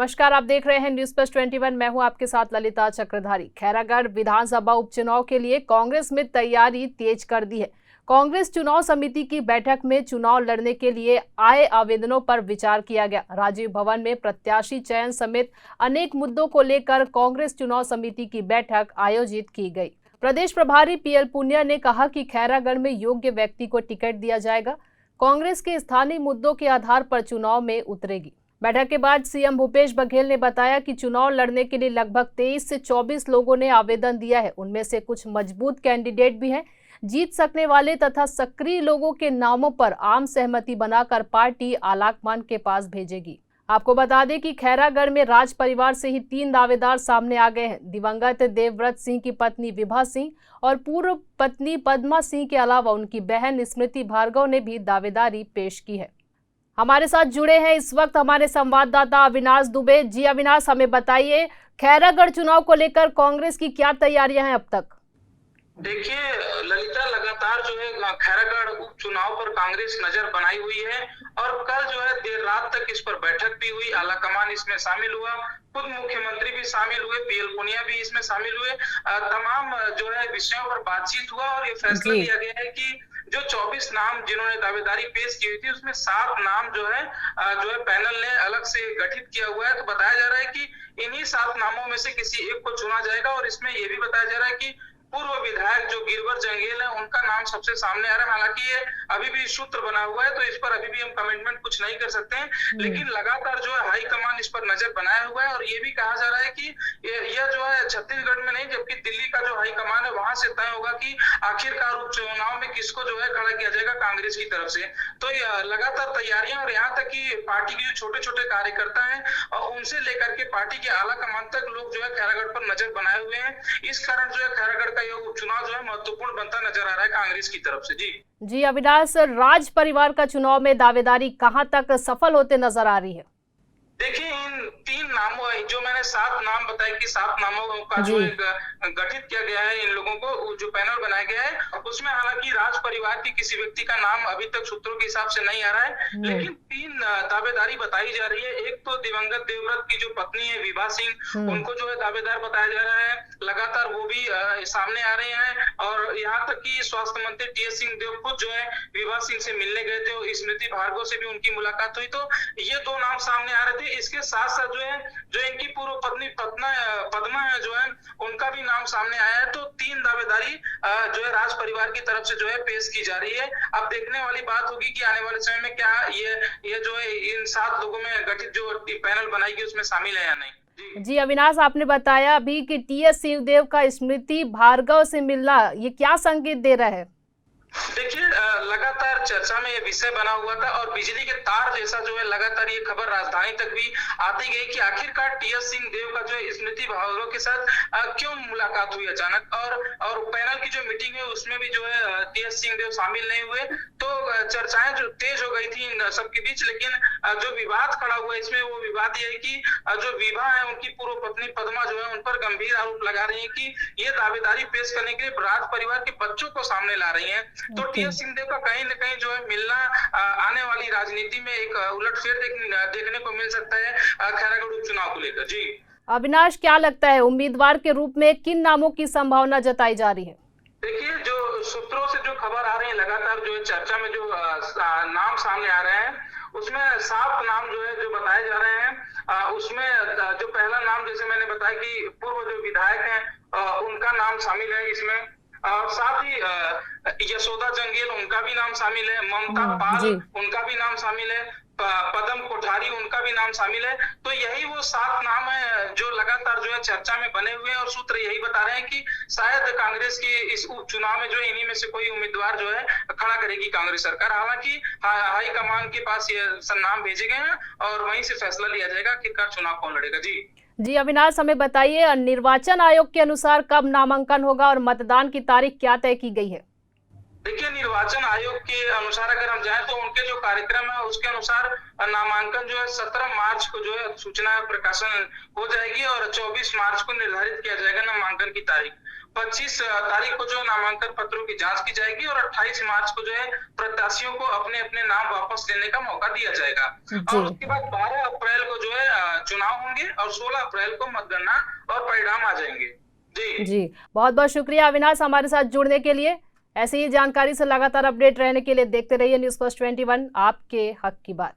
नमस्कार, आप देख रहे हैं न्यूज प्लस 21। मैं हूं आपके साथ ललिता चक्रधारी। खैरागढ़ विधानसभा उपचुनाव के लिए कांग्रेस में तैयारी तेज कर दी है। कांग्रेस चुनाव समिति की बैठक में चुनाव लड़ने के लिए आए आवेदनों पर विचार किया गया। राजीव भवन में प्रत्याशी चयन समेत अनेक मुद्दों को लेकर कांग्रेस चुनाव समिति की बैठक आयोजित की गई। प्रदेश प्रभारी पीएल पुनिया ने कहा कि खैरागढ़ में योग्य व्यक्ति को टिकट दिया जाएगा। कांग्रेस के स्थानीय मुद्दों के आधार पर चुनाव में उतरेगी। बैठक के बाद सीएम भूपेश बघेल ने बताया कि चुनाव लड़ने के लिए लगभग 23 से 24 लोगों ने आवेदन दिया है। उनमें से कुछ मजबूत कैंडिडेट भी हैं। जीत सकने वाले तथा सक्रिय लोगों के नामों पर आम सहमति बनाकर पार्टी आलाकमान के पास भेजेगी। आपको बता दें कि खैरागढ़ में राज परिवार से ही 3 दावेदार सामने आ गए हैं। दिवंगत देवव्रत सिंह की पत्नी विभा सिंह और पूर्व पत्नी पद्मा सिंह के अलावा उनकी बहन स्मृति भार्गव ने भी दावेदारी पेश की है। हमारे साथ जुड़े हैं इस वक्त हमारे संवाददाता अविनाश दुबे। जी अविनाश, हमें बताइए खैरागढ़ चुनाव को लेकर कांग्रेस की क्या तैयारियां हैं अब तक? देखिए ललिता, लगातार जो है खैरागढ़ उपचुनाव पर कांग्रेस नजर बनाई हुई है और कल जो है देर रात तक इस पर बैठक भी हुई। आलाकमान इसमें शामिल हुआ, खुद मुख्यमंत्री भी शामिल हुए, पीएल पुनिया भी इसमें शामिल हुए। तमाम जो है विषयों पर बातचीत हुआ और ये फैसला लिया गया है कि जो 24 नाम जिन्होंने दावेदारी पेश की हुई थी उसमें 7 नाम जो है पैनल ने अलग से गठित किया हुआ है। तो बताया जा रहा है कि इन्हीं 7 नामों में से किसी एक को चुना जाएगा और इसमें यह भी बताया जा रहा है कि पूर्व विधायक जो गिरवर जंगेल है उनका नाम सबसे सामने आ रहा है। हालांकि ये अभी भी सूत्र बना हुआ है तो इस पर अभी भी हम कमेंटमेंट कुछ नहीं कर सकते हैं, लेकिन लगातार जो है हाईकमान इस पर नजर बनाया हुआ है और ये भी कहा जा रहा है कि यह जो है छत्तीसगढ़ में नहीं जबकि दिल्ली का जो हाईकमान है वहां से तय होगा कि आखिरकार उपचुनाव में किसको जो है खड़ा किया जाएगा कांग्रेस की तरफ से। तो लगातार तैयारियां और यहाँ तक कि पार्टी के जो छोटे छोटे कार्यकर्ता है और उनसे लेकर के पार्टी के आला कमान तक लोग जो है खैरागढ़ पर नजर बनाए हुए हैं। इस कारण जो है खैरागढ़ का ये उपचुनाव जो है महत्वपूर्ण बनता नजर आ रहा है कांग्रेस की तरफ से। जी अविनाश, राज परिवार का चुनाव में दावेदारी कहां तक सफल होते नजर आ रही है? देखिए इन 3 नामों जो मैंने 7 नाम बताए कि 7 नामों का जो गठित किया गया है, इन लोगों को जो पैनल बनाया गया है उसमें हालांकि राज परिवार के किसी व्यक्ति का नाम अभी तक सूत्रों के हिसाब से नहीं आ रहा है, लेकिन 3 दावेदारी बताई जा रही है। एक तो दिवंगत देवव्रत की जो पत्नी है विभा सिंह, उनको जो है दावेदार बताया जा रहा है। लगातार वो भी सामने आ रहे हैं और यहाँ तक कि स्वास्थ्य मंत्री टीएस सिंहदेव खुद जो है विभा सिंह से मिलने गए थे और स्मृति भार्गव से भी उनकी मुलाकात हुई। तो ये 2 नाम सामने आ रहे थे। इसके साथ साथ जो इनकी पूर्व पत्नी पद्मा है जो है उनका भी नाम सामने आया है। तो 3 दावेदारी जो है राज परिवार की तरफ से जो है पेश की जा रही है। अब देखने वाली बात होगी कि आने वाले समय में क्या ये जो है इन 7 लोगों में गठित जो पैनल बनाएगी उसमें शामिल है या नहीं। जी अविनाश, आपने बताया अभी कि टीएस सिंहदेव का स्मृति भार्गव से मिलना ये क्या संकेत दे रहा है? देखिए लगातार चर्चा में ये विषय बना हुआ था और बिजली के तार जैसा जो है लगातार ये खबर राजधानी तक भी आती गई कि आखिरकार टीएस सिंहदेव का जो है स्मृति भार्गव के साथ क्यों मुलाकात हुई अचानक और पैनल की जो मीटिंग है उसमें भी जो है टीएस सिंहदेव शामिल नहीं हुए। तो चर्चाएं जो तेज हो गई थी इन सबके बीच, लेकिन जो विवाद खड़ा हुआ इसमें वो विवाद ये है कि जो विभा है उनकी पूर्व पत्नी पद्मा जो है उन पर गंभीर आरोप लगा रही है कि ये दावेदारी पेश करने के लिए राज परिवार के बच्चों को सामने ला रही है। तो टीएस सिंहदेव का कहीं न कहीं जो है मिलना आने वाली राजनीति में एक उलटफेर देखने को मिल सकता है खैरागढ़ उपचुनाव को लेकर। जी अविनाश, क्या लगता है उम्मीदवार के रूप में किन नामों की संभावना जताई जा रही है? देखिए जो सूत्रों से जो खबर आ रही है लगातार जो है चर्चा में जो नाम सामने आ रहे हैं उसमें 7 नाम जो है जो बताए जा रहे हैं। उसमें जो पहला नाम जैसे मैंने बताया कि पूर्व जो विधायक हैं उनका नाम शामिल है इसमें और साथ ही यशोदा जंगेल उनका भी नाम शामिल है, ममता पाल उनका भी नाम शामिल है, पदम कोठारी उनका भी नाम शामिल है। तो यही वो 7 नाम है जो लगातार जो है चर्चा में बने हुए हैं और सूत्र यही बता रहे हैं कि शायद कांग्रेस की इस उपचुनाव में जो है इन्हीं में से कोई उम्मीदवार जो है खड़ा करेगी कांग्रेस सरकार। हालांकि हाईकमान के पास ये नाम भेजे गए हैं और वहीं से फैसला लिया जाएगा आखिरकार चुनाव कौन लड़ेगा। जी अविनाश, हमें बताइए निर्वाचन आयोग के अनुसार कब नामांकन होगा और मतदान की तारीख क्या तय की गई है? देखिए निर्वाचन आयोग के अनुसार अगर हम जाएं तो उनके जो कार्यक्रम है उसके अनुसार नामांकन जो है 17 मार्च को जो है सूचना प्रकाशन हो जाएगी और 24 मार्च को निर्धारित किया जाएगा नामांकन की तारीख। 25 तारीख को जो है नामांकन पत्रों की जांच की जाएगी और 28 मार्च को जो है प्रत्याशियों को अपने अपने नाम वापस लेने का मौका दिया जाएगा। और उसके बाद 12 अप्रैल को जो है चुनाव होंगे और 16 अप्रैल को मतगणना और परिणाम आ जाएंगे। जी, बहुत बहुत शुक्रिया अविनाश हमारे साथ जुड़ने के लिए। ऐसी ही जानकारी से लगातार अपडेट रहने के लिए देखते रहिए न्यूज़ फर्स्ट 21, आपके हक की बात।